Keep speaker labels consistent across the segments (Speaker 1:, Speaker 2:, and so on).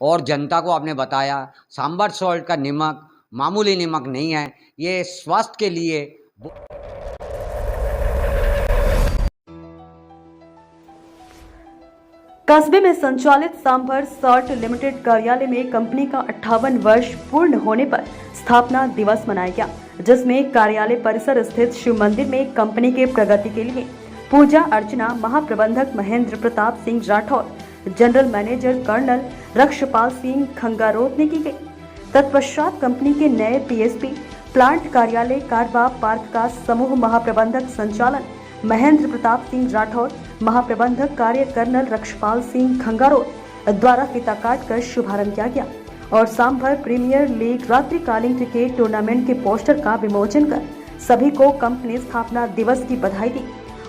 Speaker 1: और जनता को आपने बताया सांबर सॉल्ट का नमक मामूली नमक नहीं है, ये स्वास्थ्य के लिए।
Speaker 2: कस्बे में संचालित सांभर सॉल्ट लिमिटेड कार्यालय में कंपनी का 58 वर्ष पूर्ण होने पर स्थापना दिवस मनाया गया, जिसमें कार्यालय परिसर स्थित शिव मंदिर में कंपनी के प्रगति के लिए पूजा अर्चना महाप्रबंधक Mahendra Pratap Singh Rathore, general manager colonel Rakshpal Singh Khangarot ने की गई। तत्पश्चात कंपनी के नए पीएसपी प्लांट कार्यालय कारवा पार्क का समूह महाप्रबंधक संचालन महेंद्र प्रताप सिंह राठौर, महाप्रबंधक कार्य कर्नल रक्षपाल सिंह खंगारोत द्वारा फीता काट कर शुभारंभ किया गया और सांभर प्रीमियर लीग रात्रिकालीन क्रिकेट टूर्नामेंट के पोस्टर का विमोचन कर सभी को कंपनी स्थापना दिवस की बधाई दी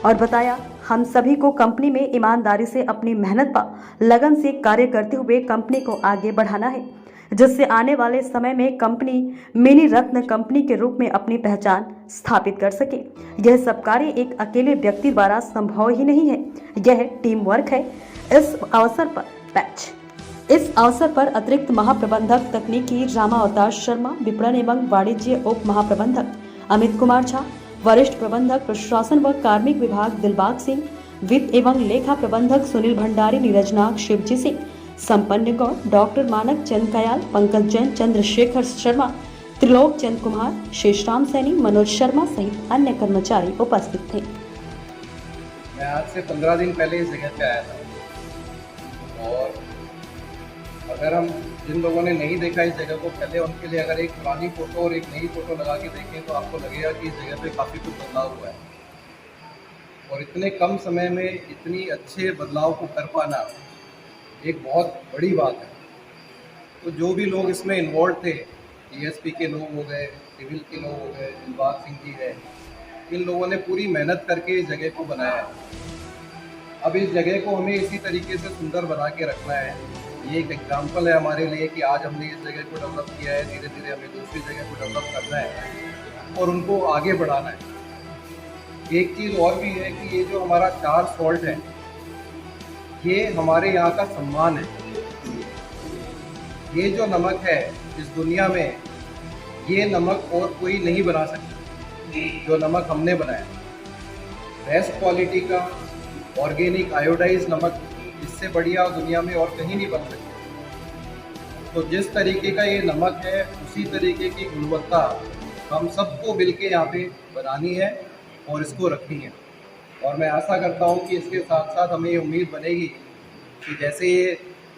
Speaker 2: और बताया, हम सभी को कंपनी में ईमानदारी से अपनी मेहनत पर लगन से कार्य करते हुए कंपनी को आगे बढ़ाना है, जिससे आने वाले समय में कंपनी मिनी रत्न कंपनी के रूप में अपनी पहचान स्थापित कर सके। यह सब कार्य एक अकेले व्यक्ति द्वारा संभव ही नहीं है, यह टीम वर्क है। इस अवसर पर अतिरिक्त महाप्रबंधक तकनीकी रामा अवतार शर्मा, विपणन एवं वाणिज्य उप महाप्रबंधक अमित कुमार झा, वरिष्ठ प्रबंधक प्रशासन व कार्मिक विभाग दिलबाग सिंह, वित्त एवं लेखा प्रबंधक सुनील भंडारी, नीरजनाग शिवजी सिंह, संपन्न गौड़, डॉक्टर मानक चंद कयाल, पंकज जैन, चंद्रशेखर शर्मा, त्रिलोक चंद कुमार, शेषराम सैनी, मनोज शर्मा सहित अन्य कर्मचारी उपस्थित थे।
Speaker 3: मैं आज से 15 दिन पहले इस जगह पे आया था और अगर हम जिन लोगों ने नहीं देखा इस जगह को पहले, उनके लिए अगर एक पुरानी फ़ोटो और एक नई फ़ोटो लगा के देखें तो आपको लगेगा कि इस जगह पे काफ़ी कुछ बदलाव हुआ है और इतने कम समय में इतनी अच्छे बदलाव को कर पाना एक बहुत बड़ी बात है। तो जो भी लोग इसमें इन्वॉल्व थे, टीएसपी के लोग हो गए, सिविल के लोग हो गए, दिलबाग सिंह जी है, इन लोगों ने पूरी मेहनत करके इस जगह को बनाया है। अब इस जगह को हमें इसी तरीके से सुंदर बना के रखना है। ये एक एग्जाम्पल है हमारे लिए कि आज हमने इस जगह को डेवलप किया है, धीरे धीरे हमें दूसरी जगह को डेवलप करना है और उनको आगे बढ़ाना है। एक चीज़ और भी है कि ये जो हमारा चार सॉल्ट है, ये हमारे यहाँ का सम्मान है। ये जो नमक है इस दुनिया में, ये नमक और कोई नहीं बना सकता जो नमक हमने बनाया। बेस्ट क्वालिटी का ऑर्गेनिक आयोडाइज नमक इससे बढ़िया दुनिया में और कहीं नहीं बन सकती। तो जिस तरीके का ये नमक है, उसी तरीके की गुणवत्ता हम सबको मिलके यहाँ पे बनानी है और इसको रखनी है। और मैं आशा करता हूँ कि इसके साथ साथ हमें ये उम्मीद बनेगी कि जैसे ये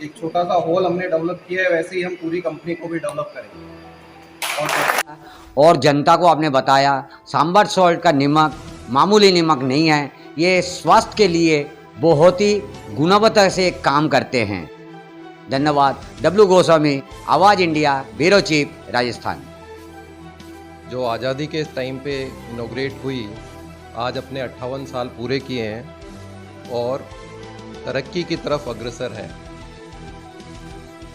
Speaker 3: एक छोटा सा हॉल हमने डेवलप किया है, वैसे ही हम पूरी कंपनी को भी डेवलप करेंगे।
Speaker 1: और जनता को आपने बताया सांबर सॉल्ट का नमक मामूली नमक नहीं है, ये स्वास्थ्य के लिए बहुत ही गुणवत्ता से काम करते हैं। धन्यवाद। डब्ल्यू गोस्वामी, आवाज़ इंडिया, ब्यूरो चीफ, राजस्थान।
Speaker 4: जो आज़ादी के टाइम पे इनॉग्रेट हुई, आज अपने 58 साल पूरे किए हैं और तरक्की की तरफ अग्रसर है।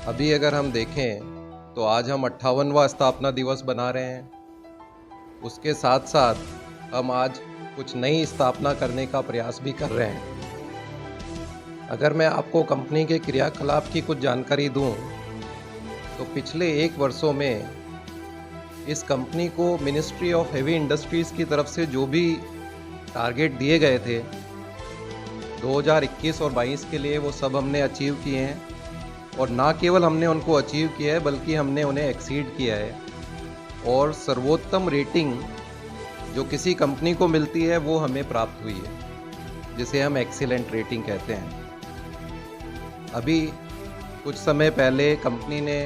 Speaker 4: अभी अगर हम देखें तो आज हम 58वां स्थापना दिवस बना रहे हैं। उसके साथ साथ हम आज कुछ नई स्थापना करने का प्रयास भी कर रहे हैं। अगर मैं आपको कंपनी के क्रियाकलाप की कुछ जानकारी दूं, तो पिछले 1 वर्षों में इस कंपनी को मिनिस्ट्री ऑफ हेवी इंडस्ट्रीज़ की तरफ से जो भी टारगेट दिए गए थे 2021 और 22 के लिए, वो सब हमने अचीव किए हैं। और ना केवल हमने उनको अचीव किया है, बल्कि हमने उन्हें एक्सीड किया है। और सर्वोत्तम रेटिंग जो किसी कंपनी को मिलती है वो हमें प्राप्त हुई है, जिसे हम एक्सीलेंट रेटिंग कहते हैं। अभी कुछ समय पहले कंपनी ने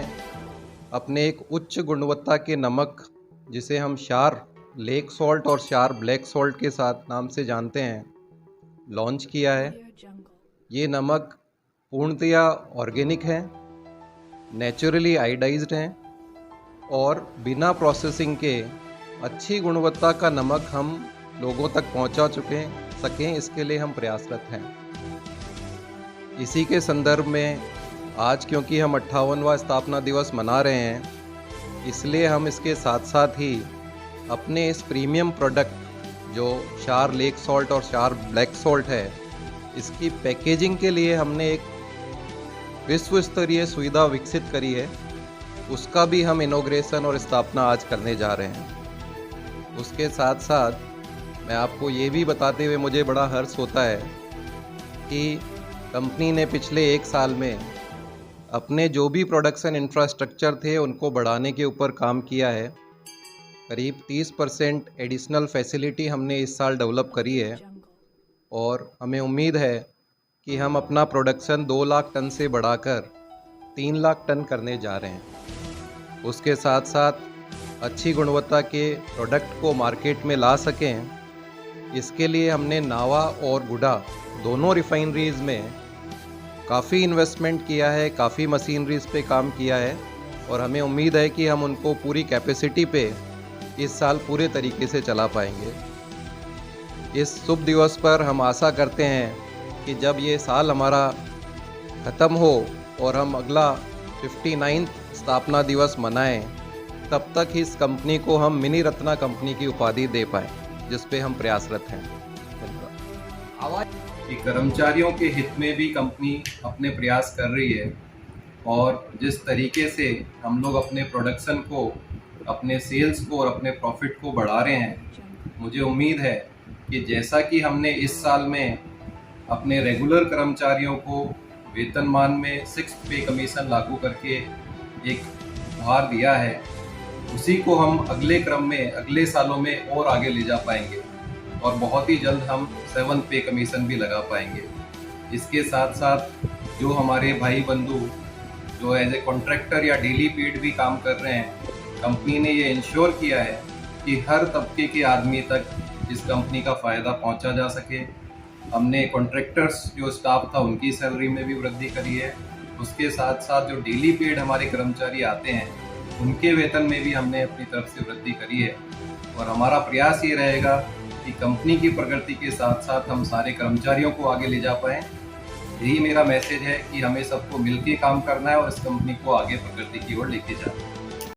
Speaker 4: अपने एक उच्च गुणवत्ता के नमक, जिसे हम शार लेक सॉल्ट और शार ब्लैक सॉल्ट के साथ नाम से जानते हैं, लॉन्च किया है। ये नमक पूर्णतया ऑर्गेनिक है, नेचुरली आयोडाइज्ड हैं और बिना प्रोसेसिंग के अच्छी गुणवत्ता का नमक हम लोगों तक पहुंचा सकें, इसके लिए हम प्रयासरत हैं। इसी के संदर्भ में आज क्योंकि हम 58वां स्थापना दिवस मना रहे हैं, इसलिए हम इसके साथ साथ ही अपने इस प्रीमियम प्रोडक्ट जो शार लेक सॉल्ट और शार ब्लैक सॉल्ट है, इसकी पैकेजिंग के लिए हमने एक विश्व स्तरीय सुविधा विकसित करी है, उसका भी हम इनॉग्रेशन और स्थापना आज करने जा रहे हैं। उसके साथ साथ मैं आपको ये भी बताते हुए मुझे बड़ा हर्ष होता है कि कंपनी ने पिछले 1 साल में अपने जो भी प्रोडक्शन इंफ्रास्ट्रक्चर थे उनको बढ़ाने के ऊपर काम किया है। करीब 30% एडिशनल फैसिलिटी हमने इस साल डेवलप करी है और हमें उम्मीद है कि हम अपना प्रोडक्शन 2 लाख टन से बढ़ाकर 3 लाख टन करने जा रहे हैं। उसके साथ साथ अच्छी गुणवत्ता के प्रोडक्ट को मार्केट में ला सकें, इसके लिए हमने नावा और गुडा दोनों रिफाइनरीज़ में काफ़ी इन्वेस्टमेंट किया है, काफ़ी मशीनरीज़ पे काम किया है और हमें उम्मीद है कि हम उनको पूरी कैपेसिटी पे इस साल पूरे तरीके से चला पाएंगे। इस शुभ दिवस पर हम आशा करते हैं कि जब ये साल हमारा ख़त्म हो और हम अगला 59 स्थापना दिवस मनाएं, तब तक इस कंपनी को हम मिनी रत्ना कंपनी की उपाधि दे पाएं, जिस पे हम प्रयासरत हैं।
Speaker 1: आवाज
Speaker 3: कि कर्मचारियों के हित में भी कंपनी अपने प्रयास कर रही है और जिस तरीके से हम लोग अपने प्रोडक्शन को, अपने सेल्स को और अपने प्रॉफिट को बढ़ा रहे हैं, मुझे उम्मीद है कि जैसा कि हमने इस साल में अपने रेगुलर कर्मचारियों को वेतनमान में 6th पे कमीशन लागू करके एक उपहार दिया है, उसी को हम अगले क्रम में, अगले सालों में और आगे ले जा पाएंगे और बहुत ही जल्द हम 7th पे कमीशन भी लगा पाएंगे। इसके साथ साथ जो हमारे भाई बंधु जो एज ए कॉन्ट्रैक्टर या डेली पेड भी काम कर रहे हैं, कंपनी ने ये इंश्योर किया है कि हर तबके के आदमी तक इस कंपनी का फ़ायदा पहुंचा जा सके। हमने कॉन्ट्रैक्टर्स जो स्टाफ था उनकी सैलरी में भी वृद्धि करी है। उसके साथ साथ जो डेली पेड हमारे कर्मचारी आते हैं उनके वेतन में भी हमने अपनी तरफ से वृद्धि करी है और हमारा प्रयास ये रहेगा कि कंपनी की प्रगति के साथ साथ हम सारे कर्मचारियों को आगे ले जा पाएँ। यही मेरा मैसेज है कि हमें सबको मिलकर काम करना है और इस कंपनी को आगे प्रगति की ओर लेके जाना है।